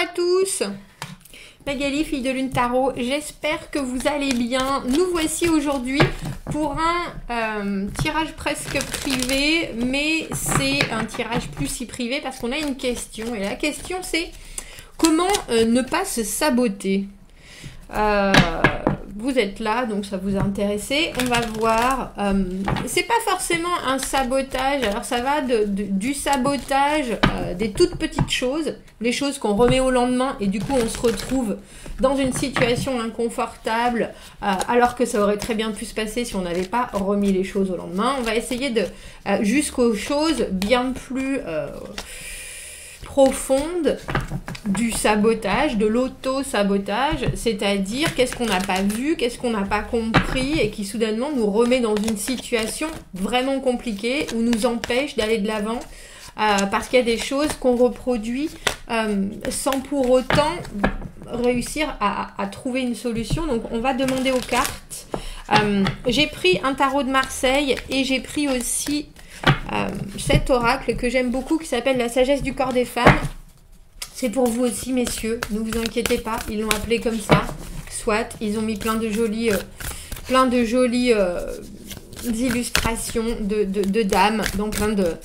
à tous, Magali, fille de Lune Tarot, j'espère que vous allez bien. Nous voici aujourd'hui pour un tirage presque privé, mais c'est un tirage plus si privé parce qu'on a une question. Et la question c'est comment ne pas se saboter. Vous êtes là, donc ça vous a intéressé. On va voir. C'est pas forcément un sabotage. Alors ça va du sabotage des toutes petites choses, les choses qu'on remet au lendemain et du coup on se retrouve dans une situation inconfortable alors que ça aurait très bien pu se passer si on n'avait pas remis les choses au lendemain. On va essayer de jusqu'aux choses bien plus profonde du sabotage, de l'auto-sabotage, c'est-à-dire qu'est-ce qu'on n'a pas vu, qu'est-ce qu'on n'a pas compris et qui soudainement nous remet dans une situation vraiment compliquée ou nous empêche d'aller de l'avant parce qu'il y a des choses qu'on reproduit sans pour autant réussir à trouver une solution. Donc on va demander aux cartes. J'ai pris un tarot de Marseille et j'ai pris aussi cet oracle que j'aime beaucoup qui s'appelle la sagesse du corps des femmes. C'est pour vous aussi messieurs, ne vous inquiétez pas, ils l'ont appelé comme ça. Soit ils ont mis plein de jolies illustrations de dames, donc plein de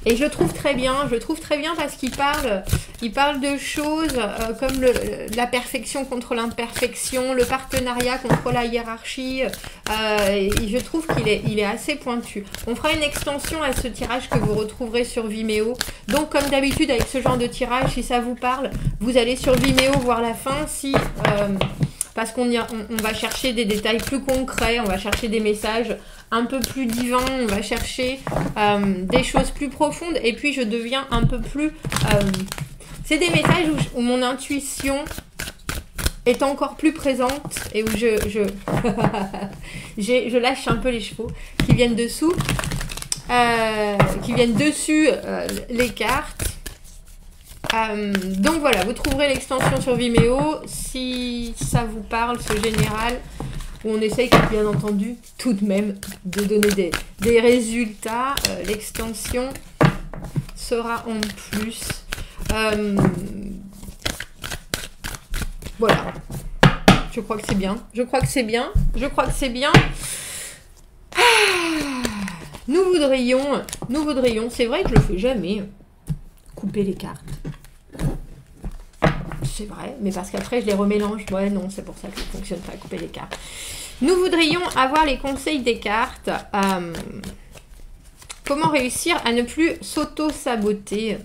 et je le trouve très bien, parce qu'il parle de choses comme la perfection contre l'imperfection, le partenariat contre la hiérarchie. Et je trouve qu'il est assez pointu. On fera une extension à ce tirage que vous retrouverez sur Vimeo. Donc comme d'habitude avec ce genre de tirage, si ça vous parle, vous allez sur Vimeo voir la fin. Parce qu'on va chercher des détails plus concrets, on va chercher des messages un peu plus divins, on va chercher des choses plus profondes. Et puis je deviens un peu plus... c'est des messages où mon intuition est encore plus présente et où je lâche un peu les chevaux qui viennent dessous, qui viennent dessus les cartes. Donc voilà, vous trouverez l'extension sur Vimeo si ça vous parle, ce général où on essaye bien entendu tout de même de donner des résultats. L'extension sera en plus. Voilà, je crois que c'est bien. Nous voudrions, c'est vrai que je le fais jamais, couper les cartes. C'est vrai, mais parce qu'après je les remélange. Ouais, non, c'est pour ça que ça ne fonctionne pas, couper les cartes. Nous voudrions avoir les conseils des cartes. Comment réussir à ne plus s'auto-saboter?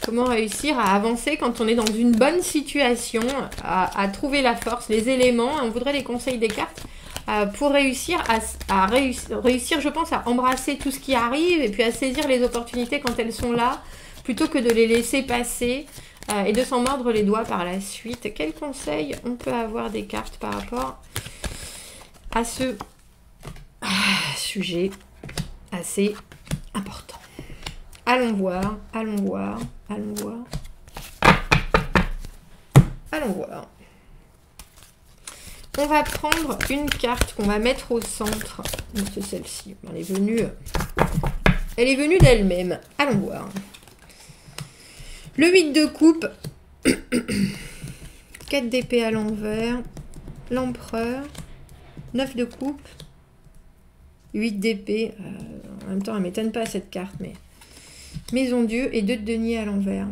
Comment réussir à avancer quand on est dans une bonne situation, à trouver la force, les éléments. On voudrait les conseils des cartes pour réussir réussir, je pense, à embrasser tout ce qui arrive et puis à saisir les opportunités quand elles sont là, plutôt que de les laisser passer et de s'en mordre les doigts par la suite. Quels conseils on peut avoir des cartes par rapport à ce sujet assez important? Allons voir. On va prendre une carte qu'on va mettre au centre. C'est celle-ci. Elle est venue d'elle-même. Allons voir. Le 8 de coupe, 4 d'épée à l'envers, l'empereur, 9 de coupe, 8 d'épée, en même temps elle ne m'étonne pas cette carte, mais maison Dieu et 2 de denier à l'envers.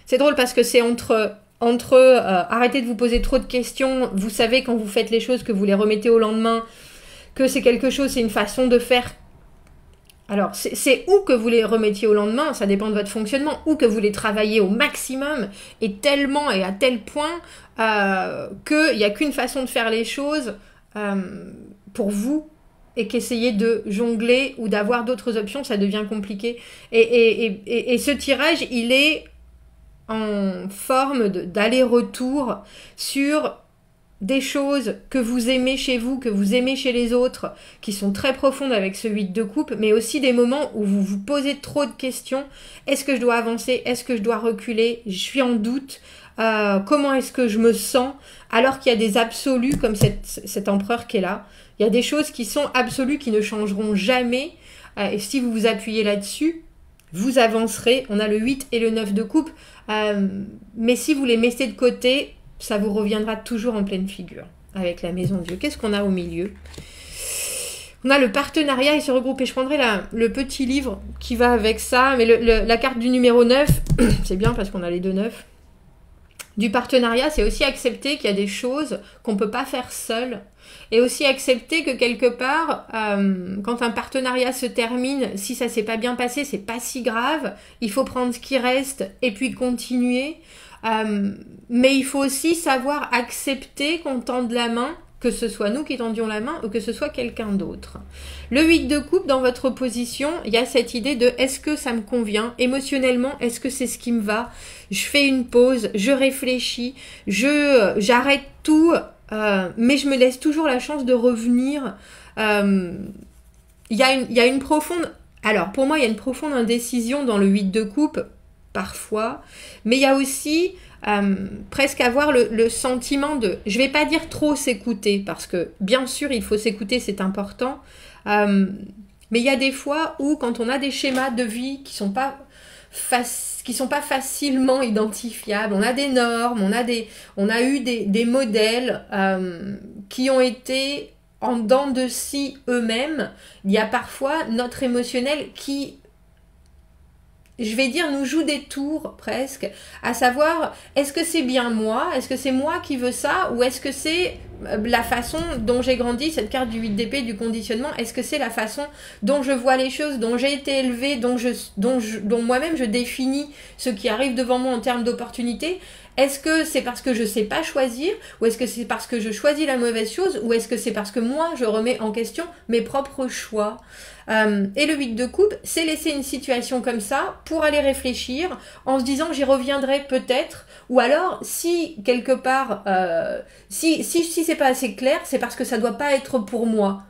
C'est drôle parce que c'est entre arrêtez de vous poser trop de questions, vous savez quand vous faites les choses que vous les remettez au lendemain, que c'est quelque chose, c'est une façon de faire. Alors, c'est où que vous les remettiez au lendemain, ça dépend de votre fonctionnement, ou que vous les travaillez au maximum, et tellement et à tel point qu'il n'y a qu'une façon de faire les choses pour vous, et qu'essayer de jongler ou d'avoir d'autres options, ça devient compliqué. Et ce tirage, il est en forme d'aller-retour sur des choses que vous aimez chez vous, que vous aimez chez les autres, qui sont très profondes avec ce 8 de coupe, mais aussi des moments où vous vous posez trop de questions. Est-ce que je dois avancer? Est-ce que je dois reculer? Je suis en doute. Comment est-ce que je me sens? Alors qu'il y a des absolus comme cet empereur qui est là. Il y a des choses qui sont absolues, qui ne changeront jamais. Et si vous vous appuyez là-dessus, vous avancerez. On a le 8 et le 9 de coupe. Mais si vous les mettez de côté, ça vous reviendra toujours en pleine figure avec la maison de Dieu. Qu'est-ce qu'on a au milieu? On a le partenariat et se regrouper. Je prendrai le petit livre qui va avec ça. Mais la carte du numéro 9, c'est bien parce qu'on a les deux 9. Du partenariat, c'est aussi accepter qu'il y a des choses qu'on ne peut pas faire seul. Et aussi accepter que quelque part, quand un partenariat se termine, si ça s'est pas bien passé, c'est pas si grave. Il faut prendre ce qui reste et puis continuer. Mais il faut aussi savoir accepter qu'on tende la main, que ce soit nous qui tendions la main ou que ce soit quelqu'un d'autre. Le 8 de coupe, dans votre position, il y a cette idée de est-ce que ça me convient émotionnellement, est-ce que c'est ce qui me va? Je fais une pause, je réfléchis, j'arrête tout, mais je me laisse toujours la chance de revenir. Il y a une profonde... Alors, pour moi, il y a une profonde indécision dans le 8 de coupe, parfois, mais il y a aussi... presque avoir le sentiment de, je vais pas dire trop s'écouter, parce que bien sûr il faut s'écouter, c'est important, mais il y a des fois où quand on a des schémas de vie qui sont pas facilement identifiables, on a des normes, on a eu des modèles qui ont été en dents de scie eux-mêmes, il y a parfois notre émotionnel qui, je vais dire, nous joue des tours presque, à savoir, est-ce que c'est bien moi? Est-ce que c'est moi qui veux ça? Ou est-ce que c'est la façon dont j'ai grandi, cette carte du 8 d'épée, du conditionnement? Est-ce que c'est la façon dont je vois les choses, dont j'ai été élevée, dont moi-même je définis ce qui arrive devant moi en termes d'opportunités? Est-ce que c'est parce que je ne sais pas choisir? Ou est-ce que c'est parce que je choisis la mauvaise chose? Ou est-ce que c'est parce que moi, je remets en question mes propres choix? Et le 8 de coupe, c'est laisser une situation comme ça pour aller réfléchir en se disant j'y reviendrai peut-être. Ou alors, si quelque part, si c'est pas assez clair, c'est parce que ça doit pas être pour moi.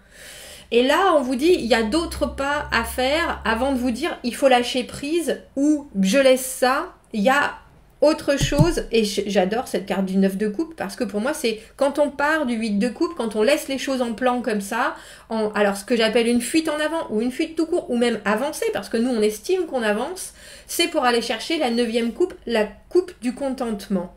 Et là, on vous dit, il y a d'autres pas à faire avant de vous dire il faut lâcher prise ou je laisse ça. Il y a autre chose, et j'adore cette carte du 9 de coupe, parce que pour moi, c'est quand on part du 8 de coupe, quand on laisse les choses en plan comme ça, alors ce que j'appelle une fuite en avant, ou une fuite tout court, ou même avancer, parce que nous, on estime qu'on avance, c'est pour aller chercher la 9e coupe, la coupe du contentement.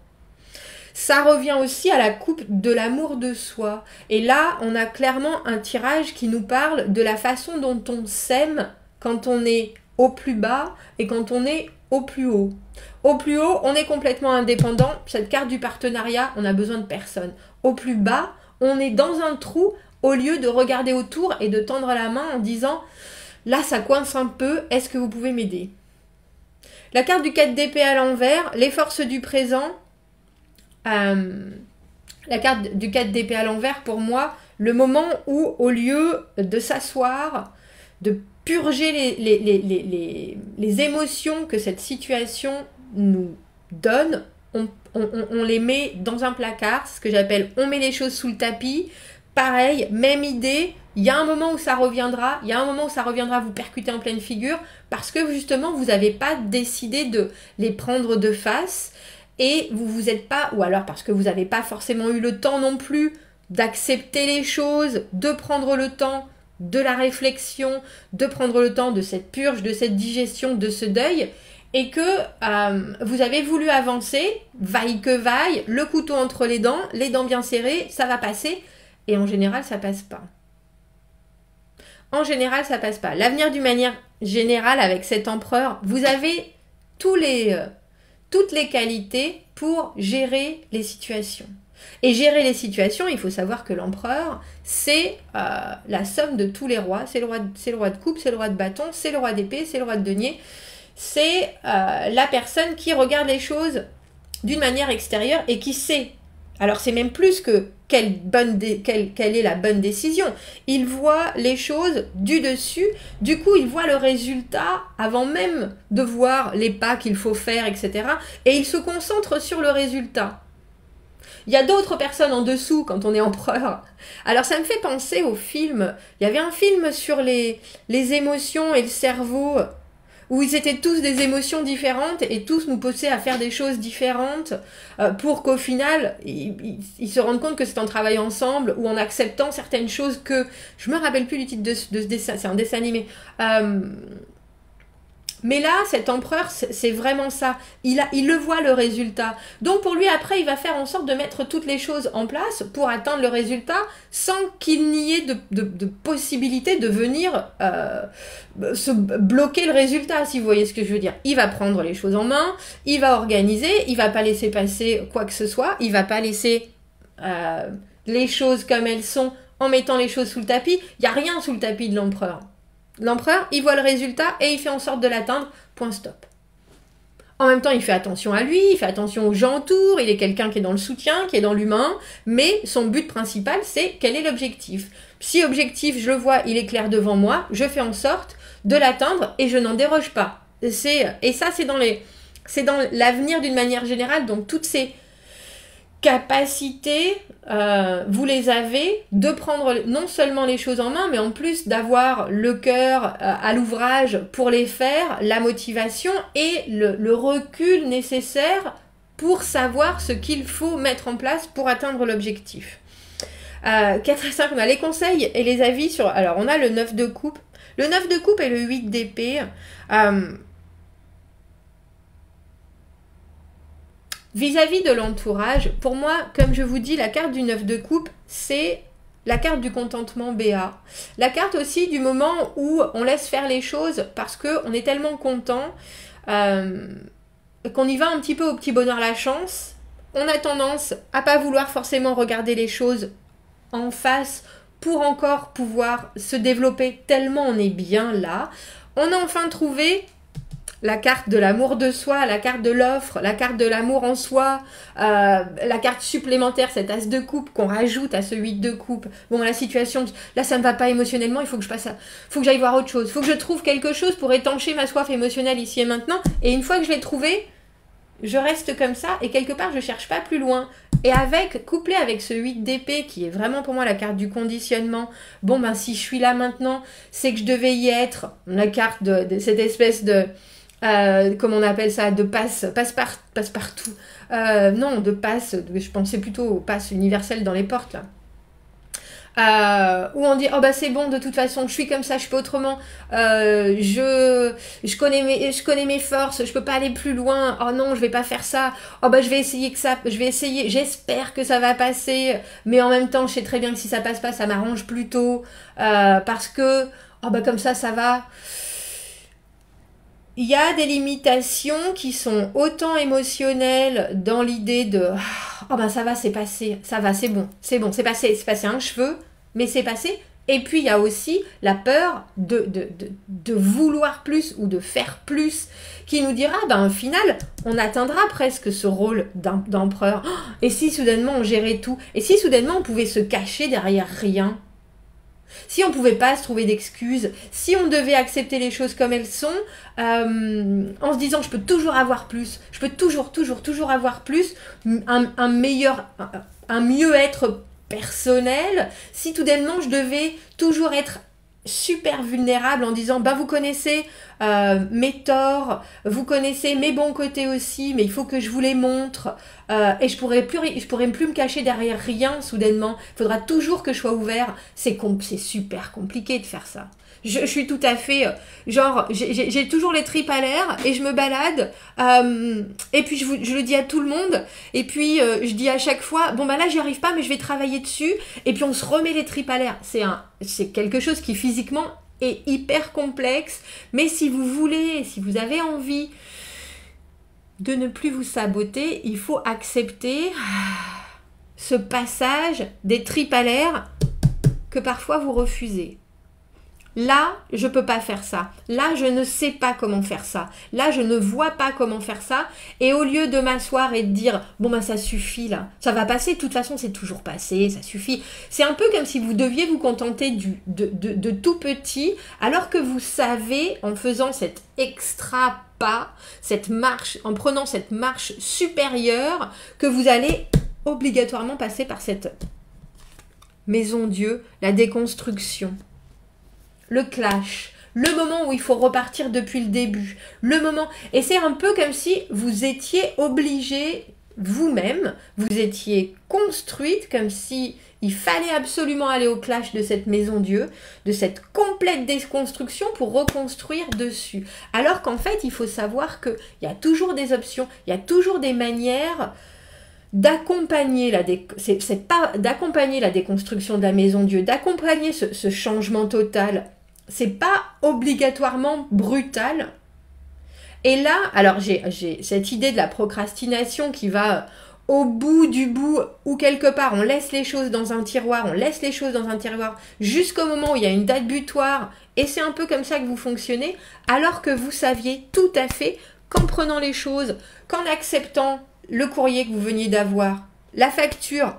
Ça revient aussi à la coupe de l'amour de soi. Et là, on a clairement un tirage qui nous parle de la façon dont on s'aime quand on est au plus bas et quand on est au plus haut. Au plus haut, on est complètement indépendant. Cette carte du partenariat, on n'a besoin de personne. Au plus bas, on est dans un trou au lieu de regarder autour et de tendre la main en disant « Là, ça coince un peu, est-ce que vous pouvez m'aider ?» La carte du 4 d'épée à l'envers, les forces du présent. La carte du 4 d'épée à l'envers, pour moi, le moment où, au lieu de s'asseoir, de purger les émotions que cette situation nous donne, on les met dans un placard, c'est ce que j'appelle on met les choses sous le tapis. Pareil, même idée, il y a un moment où ça reviendra, vous percuter en pleine figure, parce que justement vous n'avez pas décidé de les prendre de face, et vous vous êtes pas, ou alors parce que vous n'avez pas forcément eu le temps non plus d'accepter les choses, de prendre le temps de la réflexion, de prendre le temps de cette purge, de cette digestion, de ce deuil, et que vous avez voulu avancer, vaille que vaille, le couteau entre les dents bien serrées, ça va passer, et en général, ça passe pas. En général, ça passe pas. L'avenir d'une manière générale avec cet empereur, vous avez toutes les qualités pour gérer les situations. Et gérer les situations, il faut savoir que l'empereur, c'est la somme de tous les rois. C'est le roi de coupe, c'est le roi de bâton, c'est le roi d'épée, c'est le roi de denier. C'est la personne qui regarde les choses d'une manière extérieure et qui sait. Alors c'est même plus que quelle est la bonne décision. Il voit les choses du dessus, du coup il voit le résultat avant même de voir les pas qu'il faut faire, etc. Et il se concentre sur le résultat. Il y a d'autres personnes en dessous quand on est empereur. Alors ça me fait penser au film. Il y avait un film sur les émotions et le cerveau, où ils étaient tous des émotions différentes et tous nous poussaient à faire des choses différentes pour qu'au final, ils se rendent compte que c'est en travaillant ensemble ou en acceptant certaines choses que... Je me rappelle plus du titre de ce dessin, c'est un dessin animé. Mais là, cet empereur, c'est vraiment ça. Il le voit, le résultat. Donc pour lui, après, il va faire en sorte de mettre toutes les choses en place pour atteindre le résultat sans qu'il n'y ait de possibilité de venir se bloquer le résultat, si vous voyez ce que je veux dire. Il va prendre les choses en main, il va organiser, il va pas laisser passer quoi que ce soit, il va pas laisser les choses comme elles sont en mettant les choses sous le tapis. Il n'y a rien sous le tapis de l'empereur. L'empereur, il voit le résultat et il fait en sorte de l'atteindre, point stop. En même temps, il fait attention à lui, il fait attention aux gens autour, il est quelqu'un qui est dans le soutien, qui est dans l'humain, mais son but principal, c'est quel est l'objectif. Si objectif, je le vois, il est clair devant moi, je fais en sorte de l'atteindre et je n'en déroge pas. Et ça, c'est dans l'avenir d'une manière générale, donc toutes ces capacités, vous les avez de prendre non seulement les choses en main, mais en plus d'avoir le cœur à l'ouvrage pour les faire, la motivation et le recul nécessaire pour savoir ce qu'il faut mettre en place pour atteindre l'objectif. 4 et 5, on a les conseils et les avis sur... Alors, on a le 9 de coupe. Le 9 de coupe et le 8 d'épée. Vis-à-vis de l'entourage, pour moi, comme je vous dis, la carte du 9 de coupe, c'est la carte du contentement BA. La carte aussi du moment où on laisse faire les choses parce qu'on est tellement content qu'on y va un petit peu au petit bonheur la chance. On a tendance à pas vouloir forcément regarder les choses en face pour encore pouvoir se développer tellement on est bien là. On a enfin trouvé la carte de l'amour de soi, la carte de l'offre, la carte de l'amour en soi, la carte supplémentaire, cet as de coupe qu'on rajoute à ce 8 de coupe. Bon, la situation, là ça ne va pas émotionnellement, il faut que je passe faut que j'aille voir autre chose, il faut que je trouve quelque chose pour étancher ma soif émotionnelle ici et maintenant. Et une fois que je l'ai trouvé, je reste comme ça et quelque part je cherche pas plus loin. Et couplé avec ce 8 d'épée qui est vraiment pour moi la carte du conditionnement, bon ben si je suis là maintenant, c'est que je devais y être. La carte de cette espèce de... comment on appelle ça, de passe-partout. Non, je pensais plutôt au passe universel dans les portes, là. Où on dit, oh bah c'est bon, de toute façon, je suis comme ça, je peux autrement. Je connais mes forces, je peux pas aller plus loin. Oh non, je vais pas faire ça. Oh bah je vais essayer, j'espère que ça va passer. Mais en même temps, je sais très bien que si ça passe pas, ça m'arrange plutôt. Parce que, oh bah comme ça va. Il y a des limitations qui sont autant émotionnelles dans l'idée de « Oh ben ça va, c'est passé, ça va, c'est bon, c'est passé un cheveu, mais c'est passé. » Et puis il y a aussi la peur de vouloir plus ou de faire plus qui nous dira « Ben au final, on atteindra presque ce rôle d'empereur. Et si soudainement on gérait tout? Et si soudainement on pouvait se cacher derrière rien ?» Si on ne pouvait pas se trouver d'excuses, si on devait accepter les choses comme elles sont, en se disant je peux toujours avoir plus, je peux toujours avoir plus, un mieux-être personnel, si tout d'un moment je devais toujours être super vulnérable en disant bah vous connaissez mes torts, vous connaissez mes bons côtés aussi, mais il faut que je vous les montre et je pourrais plus me cacher derrière rien soudainement. Il faudra toujours que je sois ouvert. C'est super compliqué de faire ça. Je suis tout à fait j'ai toujours les tripes à l'air et je me balade et puis je le dis à tout le monde et puis je dis à chaque fois bon bah là j'y arrive pas mais je vais travailler dessus et puis on se remet les tripes à l'air. C'est quelque chose qui physiquement est hyper complexe, mais si vous avez envie de ne plus vous saboter, il faut accepter ce passage des tripes à l'air que parfois vous refusez. Là, je peux pas faire ça. Là, je ne sais pas comment faire ça. Là, je ne vois pas comment faire ça. Et au lieu de m'asseoir et de dire, bon ben ça suffit là, ça va passer, de toute façon c'est toujours passé, ça suffit. C'est un peu comme si vous deviez vous contenter de tout petit, alors que vous savez, en faisant cet extra pas, cette marche, en prenant cette marche supérieure, que vous allez obligatoirement passer par cette maison Dieu, la déconstruction. Le clash, le moment où il faut repartir depuis le début, le moment... Et c'est un peu comme si vous étiez obligé vous-même, vous étiez construite comme si il fallait absolument aller au clash de cette maison Dieu, de cette complète déconstruction pour reconstruire dessus. Alors qu'en fait, il faut savoir qu'il y a toujours des options, il y a toujours des manières d'accompagner c'est pas d'accompagner la déconstruction de la maison Dieu, d'accompagner ce changement total. C'est pas obligatoirement brutal. Et là, alors j'ai cette idée de la procrastination qui va au bout du bout, ou quelque part on laisse les choses dans un tiroir, jusqu'au moment où il y a une date butoir, et c'est un peu comme ça que vous fonctionnez, alors que vous saviez tout à fait qu'en prenant les choses, qu'en acceptant le courrier que vous veniez d'avoir, la facture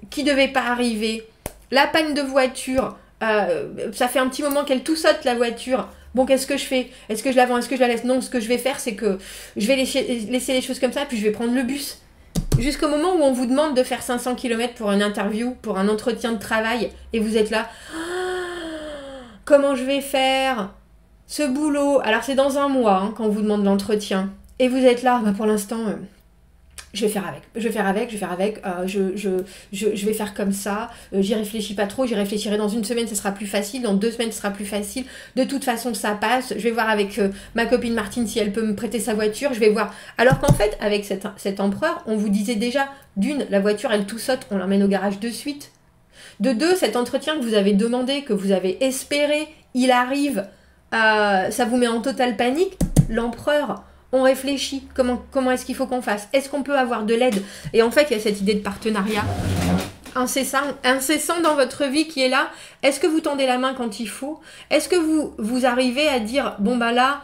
qui devait pas arriver, la panne de voiture, ça fait un petit moment qu'elle tout saute la voiture. Bon, qu'est-ce que je fais? Est-ce que je la vends? Est-ce que je la laisse? Non, ce que je vais faire, c'est que je vais laisser les choses comme ça, puis je vais prendre le bus. Jusqu'au moment où on vous demande de faire 500 km pour une interview, pour un entretien de travail, et vous êtes là. Comment je vais faire ce boulot? Alors, c'est dans un mois quand on vous demande l'entretien. Et vous êtes là, pour l'instant, je vais faire avec, je vais faire comme ça, j'y réfléchis pas trop, j'y réfléchirai dans une semaine, ce sera plus facile, dans 2 semaines, ce sera plus facile, de toute façon, ça passe, je vais voir avec ma copine Martine si elle peut me prêter sa voiture, je vais voir. Alors qu'en fait, avec cet empereur, on vous disait déjà, d'une, la voiture, elle tout saute, on l'emmène au garage de suite. De 2, cet entretien que vous avez demandé, que vous avez espéré, il arrive, ça vous met en totale panique, l'empereur. On réfléchit, comment est-ce qu'il faut qu'on fasse? Est-ce qu'on peut avoir de l'aide? Et en fait, il y a cette idée de partenariat incessant dans votre vie qui est là. Est-ce que vous tendez la main quand il faut? Est-ce que vous arrivez à dire, bon bah là,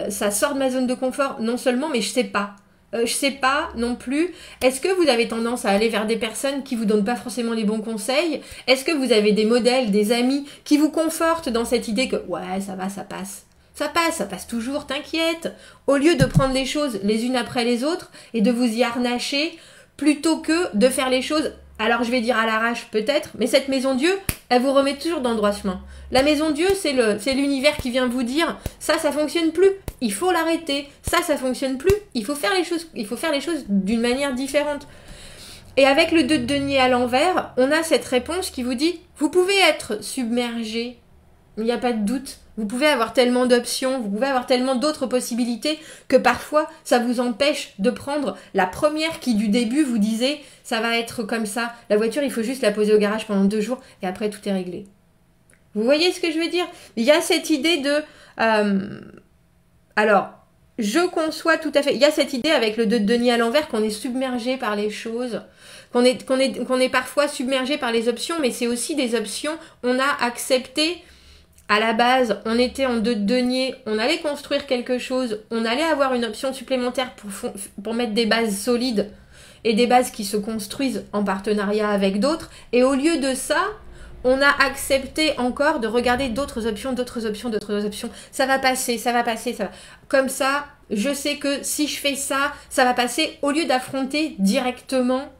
ça sort de ma zone de confort, non seulement, mais je sais pas. Je sais pas non plus. Est-ce que vous avez tendance à aller vers des personnes qui vous donnent pas forcément les bons conseils? Est-ce que vous avez des modèles, des amis qui vous confortent dans cette idée que, ouais, ça va, ça passe? Ça passe toujours, t'inquiète. Au lieu de prendre les choses les unes après les autres et de vous y harnacher, plutôt que de faire les choses, alors je vais dire à l'arrache peut-être, mais cette maison Dieu, elle vous remet toujours dans le droit chemin. La maison Dieu, c'est l'univers qui vient vous dire, ça fonctionne plus, il faut l'arrêter. Ça fonctionne plus, il faut faire les choses d'une manière différente. Et avec le 2 de denier à l'envers, on a cette réponse qui vous dit, vous pouvez être submergé, il n'y a pas de doute. Vous pouvez avoir tellement d'options, vous pouvez avoir tellement d'autres possibilités que parfois ça vous empêche de prendre la première qui du début vous disait ça va être comme ça, la voiture il faut juste la poser au garage pendant 2 jours et après tout est réglé. Vous voyez ce que je veux dire? Il y a cette idée de... alors, je conçois tout à fait... Il y a cette idée avec le 2 de denier à l'envers qu'on est submergé par les choses, qu'on est parfois submergé par les options, mais c'est aussi des options, on a accepté... À la base, on était en 2 de denier, on allait construire quelque chose, on allait avoir une option supplémentaire pour mettre des bases solides et des bases qui se construisent en partenariat avec d'autres. Et au lieu de ça, on a accepté encore de regarder d'autres options. Ça va passer. Comme ça, je sais que si je fais ça, ça va passer. Au lieu d'affronter directement,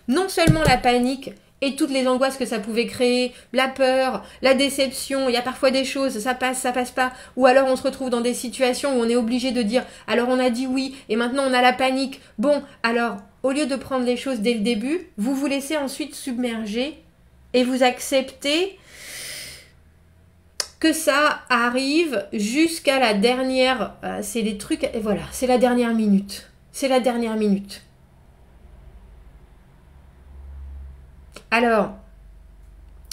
non seulement la panique, et toutes les angoisses que ça pouvait créer, la peur, la déception, il y a parfois des choses, ça passe pas, ou alors on se retrouve dans des situations où on est obligé de dire, alors on a dit oui, et maintenant on a la panique. Bon, alors, au lieu de prendre les choses dès le début, vous vous laissez ensuite submerger, et vous acceptez que ça arrive jusqu'à la dernière, c'est les trucs, et voilà, c'est la dernière minute. Alors,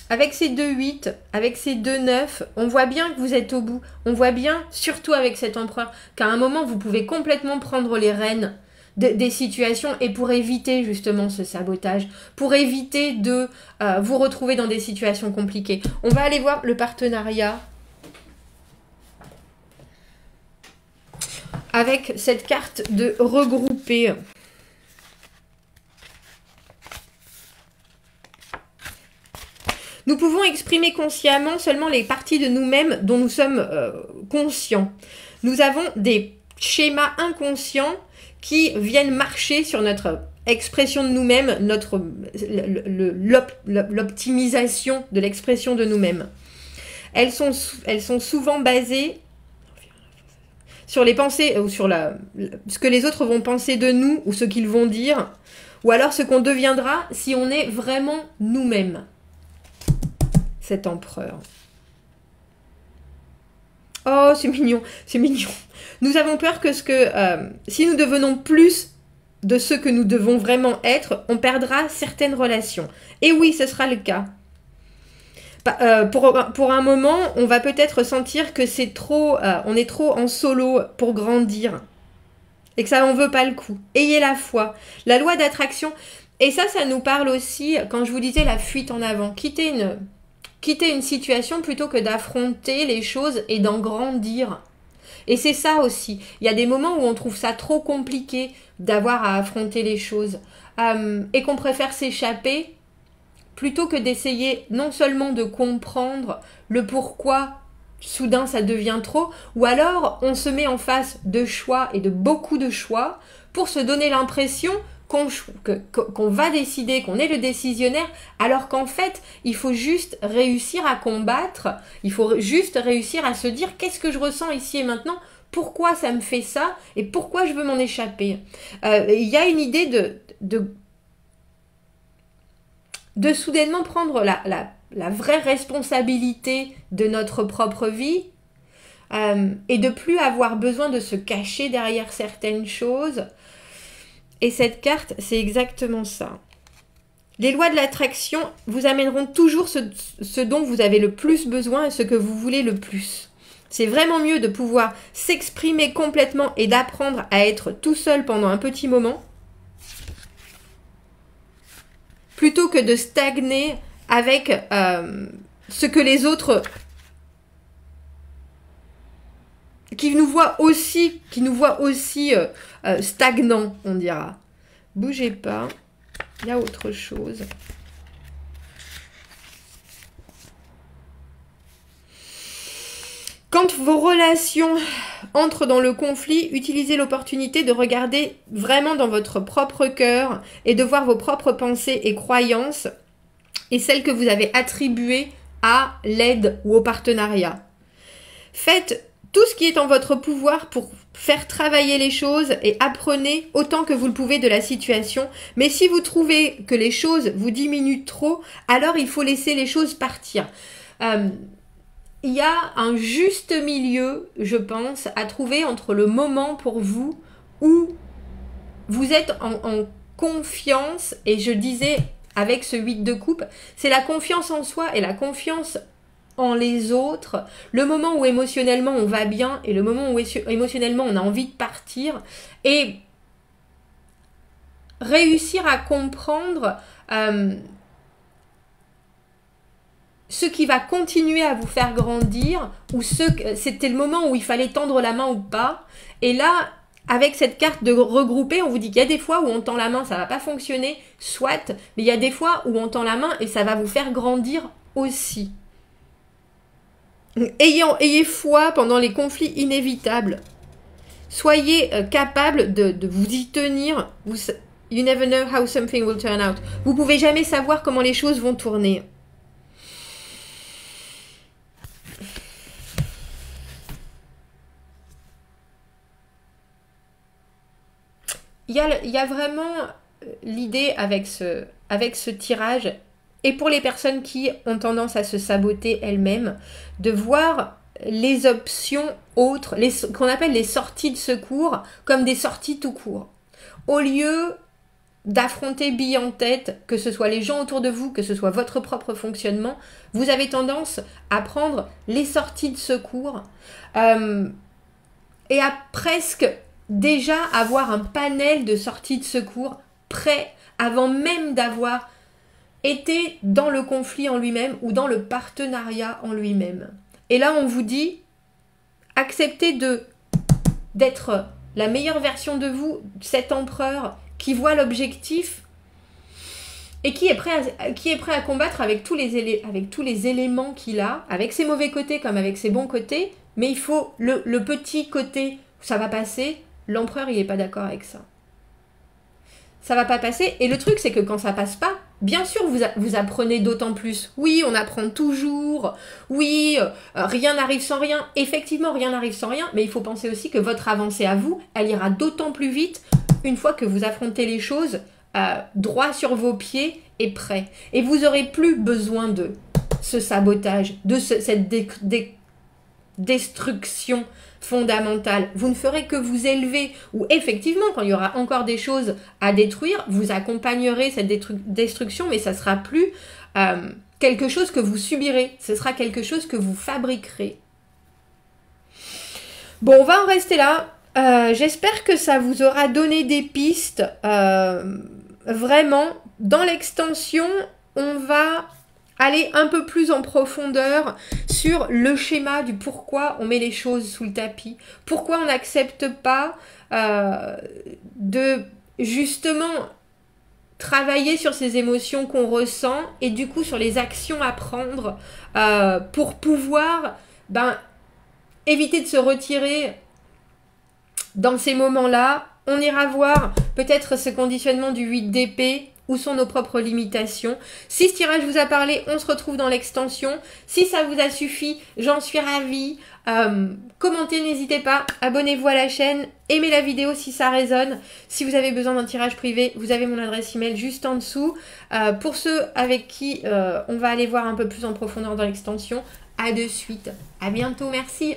avec ces 2-8, avec ces 2-9, on voit bien que vous êtes au bout. On voit bien, surtout avec cet empereur, qu'à un moment, vous pouvez complètement prendre les rênes des situations et pour éviter justement ce sabotage, pour éviter de vous retrouver dans des situations compliquées. On va aller voir le partenariat avec cette carte de regrouper. Nous pouvons exprimer consciemment seulement les parties de nous-mêmes dont nous sommes conscients. Nous avons des schémas inconscients qui viennent marcher sur notre expression de nous-mêmes, l'optimisation de l'expression de nous-mêmes. Elles sont souvent basées sur les pensées ou sur ce que les autres vont penser de nous ou ce qu'ils vont dire, ou alors ce qu'on deviendra si on est vraiment nous-mêmes. Cet empereur. Oh, c'est mignon, c'est mignon. Nous avons peur que si nous devenons plus de ce que nous devons vraiment être, on perdra certaines relations. Et oui, ce sera le cas. Pour un moment, on va peut-être sentir que c'est trop, on est trop en solo pour grandir. Et que ça n'en veut pas le coup. Ayez la foi. La loi d'attraction. Et ça nous parle aussi, quand je vous disais la fuite en avant. Quitter une situation plutôt que d'affronter les choses et d'en grandir. Et c'est ça aussi. Il y a des moments où on trouve ça trop compliqué d'avoir à affronter les choses. Et qu'on préfère s'échapper plutôt que d'essayer non seulement de comprendre le pourquoi soudain ça devient trop, ou alors on se met en face de choix et de beaucoup de choix pour se donner l'impression qu'on va décider, qu'on est le décisionnaire, alors qu'en fait, il faut juste réussir à combattre, il faut juste réussir à se dire qu'est-ce que je ressens ici et maintenant, pourquoi ça me fait ça et pourquoi je veux m'en échapper. Il y a une idée de soudainement prendre la vraie responsabilité de notre propre vie et de plus avoir besoin de se cacher derrière certaines choses. Et cette carte, c'est exactement ça. Les lois de l'attraction vous amèneront toujours ce dont vous avez le plus besoin et ce que vous voulez le plus. C'est vraiment mieux de pouvoir s'exprimer complètement et d'apprendre à être tout seul pendant un petit moment, plutôt que de stagner avec ce que les autres qui nous voient aussi stagnants, on dira. Bougez pas, il y a autre chose. Quand vos relations entrent dans le conflit, utilisez l'opportunité de regarder vraiment dans votre propre cœur et de voir vos propres pensées et croyances et celles que vous avez attribuées à l'aide ou au partenariat. Faites tout ce qui est en votre pouvoir pour faire travailler les choses et apprenez autant que vous le pouvez de la situation. Mais si vous trouvez que les choses vous diminuent trop, alors il faut laisser les choses partir. Il y a un juste milieu, je pense, à trouver entre le moment pour vous où vous êtes en confiance, et je disais avec ce 8 de coupe, c'est la confiance en soi et la confiance en les autres, le moment où émotionnellement on va bien et le moment où émotionnellement on a envie de partir, et réussir à comprendre ce qui va continuer à vous faire grandir, ou c'était le moment où il fallait tendre la main ou pas. Et là, avec cette carte de regrouper, on vous dit qu'il y a des fois où on tend la main, ça va pas fonctionner, soit, mais il y a des fois où on tend la main et ça va vous faire grandir aussi. Ayez foi pendant les conflits inévitables. Soyez capable de vous y tenir. You never know how something will turn out. Vous pouvez jamais savoir comment les choses vont tourner. Il y a vraiment l'idée avec ce tirage, et pour les personnes qui ont tendance à se saboter elles-mêmes, de voir les options autres, qu'on appelle les sorties de secours, comme des sorties tout court. Au lieu d'affronter bille en tête, que ce soit les gens autour de vous, que ce soit votre propre fonctionnement, vous avez tendance à prendre les sorties de secours et à presque déjà avoir un panel de sorties de secours prêt avant même d'avoir été dans le conflit en lui-même ou dans le partenariat en lui-même. Et là, on vous dit, acceptez d'être la meilleure version de vous, cet empereur qui voit l'objectif et qui est prêt à combattre avec tous les éléments qu'il a, avec ses mauvais côtés comme avec ses bons côtés, mais il faut le petit côté où ça va passer. L'empereur, il n'est pas d'accord avec ça. Ça va pas passer. Et le truc, c'est que quand ça passe pas, Bien sûr, vous apprenez d'autant plus. Oui, on apprend toujours. Oui, rien n'arrive sans rien. Effectivement, rien n'arrive sans rien. Mais il faut penser aussi que votre avancée à vous, elle ira d'autant plus vite une fois que vous affrontez les choses droit sur vos pieds et prêt. Et vous n'aurez plus besoin de ce sabotage, de cette destruction fondamentale. Vous ne ferez que vous élever, ou effectivement, quand il y aura encore des choses à détruire, vous accompagnerez cette destruction, mais ça sera plus quelque chose que vous subirez, ce sera quelque chose que vous fabriquerez. Bon, on va en rester là. J'espère que ça vous aura donné des pistes. Vraiment, dans l'extension, on va aller un peu plus en profondeur sur le schéma du pourquoi on met les choses sous le tapis, pourquoi on n'accepte pas de justement travailler sur ces émotions qu'on ressent et du coup sur les actions à prendre pour pouvoir éviter de se retirer dans ces moments-là. On ira voir peut-être ce conditionnement du 8 d'épée. Où sont nos propres limitations? Si ce tirage vous a parlé, on se retrouve dans l'extension. Si ça vous a suffi, j'en suis ravie. Commentez, n'hésitez pas. Abonnez-vous à la chaîne. Aimez la vidéo si ça résonne. Si vous avez besoin d'un tirage privé, vous avez mon adresse email juste en dessous. Pour ceux avec qui on va aller voir un peu plus en profondeur dans l'extension, à de suite. À bientôt, merci.